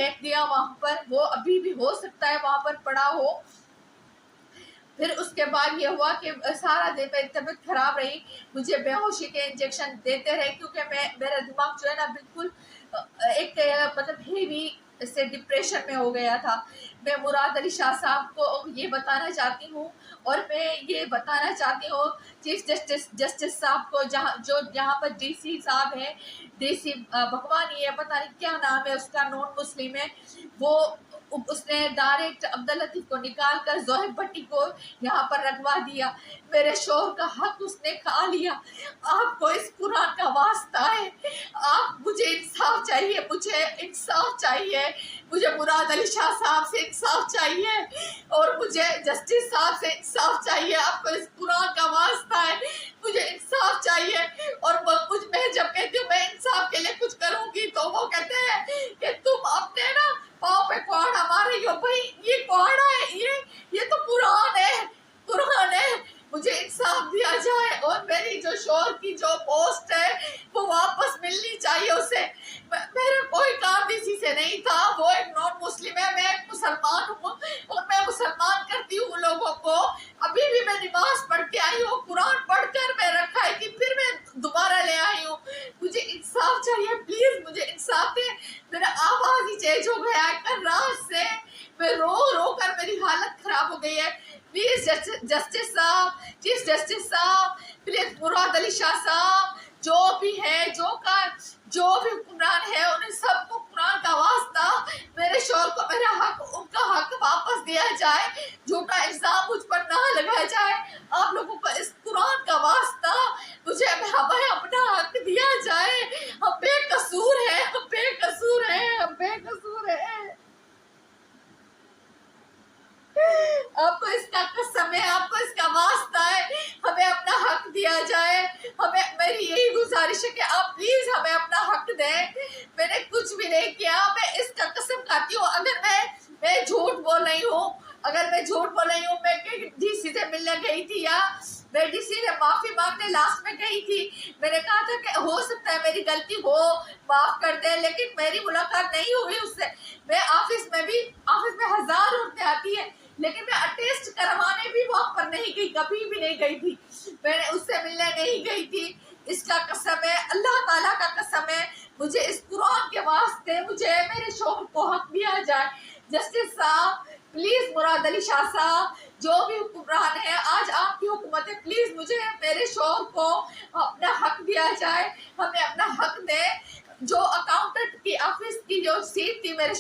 फेंक दिया वहाँ पर, वो अभी भी हो सकता है वहाँ पर पड़ा हो। फिर उसके बाद ये हुआ कि सारा दिन मेरी तबीयत खराब रही, मुझे बेहोशी के इंजेक्शन देते रहे, क्योंकि मेरा दिमाग जो है ना बिल्कुल एक मतलब हेवी से डिप्रेशन में हो गया था। मैं मुराद अली शाह साहब को ये बताना चाहती हूँ, और मैं ये बताना चाहती हूँ चीफ जस्टिस साहब को, जहाँ पर डीसी साहब हैं, डीसी भगवानी है, पता नहीं क्या नाम है उसका, नॉन मुस्लिम है वो, उसने डायरेक्ट अब्दुल लतीफ को निकाल कर जोहेब भट्टी को यहाँ पर रखवा दिया। मेरे शोहर का हक उसने खा लिया। आपको इस कुरान का वास्ता है, आप, मुझे इंसाफ चाहिए, मुझे इंसाफ चाहिए, मुझे मुराद अली शाह साहब से इंसाफ चाहिए, और मुझे जस्टिस साहब से इंसाफ चाहिए। आपको इस कुरान का वास्ता है, मुझे इंसाफ चाहिए। और मैं जब कहती हूँ मैं इंसाफ के लिए कुछ करूंगी, तो वो कहते हैं कि तुम अपने ना पाँव पे कुहाड़ा मार रही हो। भाई ये कुहाड़ा है, ये तो कुरान है, कुरान है। मुझे इंसाफ दिया जाए, और मेरी जो शोहर की जो पोस्ट है वो वापस मिलनी चाहिए उसे। मेरा कोई काम इसी से नहीं था, वो एक नॉन मुस्लिम है, मैं एक मुसलमान हूँ, और मैं मुसलमान करती हूँ लोगों को। अभी भी मैं नमाज पढ़ के आई हूँ, कुरान पढ़कर मैं रखा है कि फिर मैं दोबारा ले आई हूँ। मुझे इंसाफ चाहिए, प्लीज मुझे इंसाफ दे। मेरा आवाज ही चेंज हो गया है, कल रात से मैं रो रो कर मेरी हालत खराब हो गई है। प्लीज जस्टिस साहब, चीफ जस्टिस साहब, प्लीज मुराद अली शाह साहब, जो भी है, जो भी हुक्मरान है, उन्हें सबको कुरान का वास्ता, मेरे शोहर को मेरा हक, उनका हक वापस दिया जाए, झूठा इल्जाम मुझ पर ना लगाया जाए। आप लोगों को इस कुरान का वास्ता, मुझे हमें अपना हक दिया जाए। हम बेकसूर है, हम बेकसूर है, हम बेकसूर है। आपको इसका कसम है, आपको इसका वास्ता है, हमें अपना हक दिया जाए। हमें, मेरी यही गुजारिश है कि आप प्लीज हमें अपना हक दें। मैंने कुछ भी नहीं किया, मैं इसका कसम खाती हूँ। अगर मैं झूठ बोल रही हूँ, अगर मैं झूठ बोल रही हूँ, मैं डीसी से मिलने गई थी, या मैं डीसी से माफी मांगने लास्ट में गई थी। मैंने कहा था कि हो सकता है मेरी गलती हो, माफ कर दे, लेकिन मेरी मुलाकात नहीं हुई उससे। मैं ऑफिस में हजार औरतें आती है, लेकिन मैं टेस्ट करवाने भी वहाँ पर नहीं गई, कभी भी नहीं गई थी, मैंने उससे मिलने नहीं गई थी। इसका कसम है, अल्लाह ताला का कसम है, मुझे इस कुरान के वास्ते, मुझे मेरे शोहर को हक दिया जाए। जस्टिस साहब प्लीज, मुराद अली शाह साहब, जो भी हुक्मरान है, आज आपकी हुकूमत है, प्लीज मुझे, मेरे शोहर को अपना हक दिया जाए, हमें अपना हक दे। जो अकाउंटेंट की ऑफिस की जो सीट थी मेरे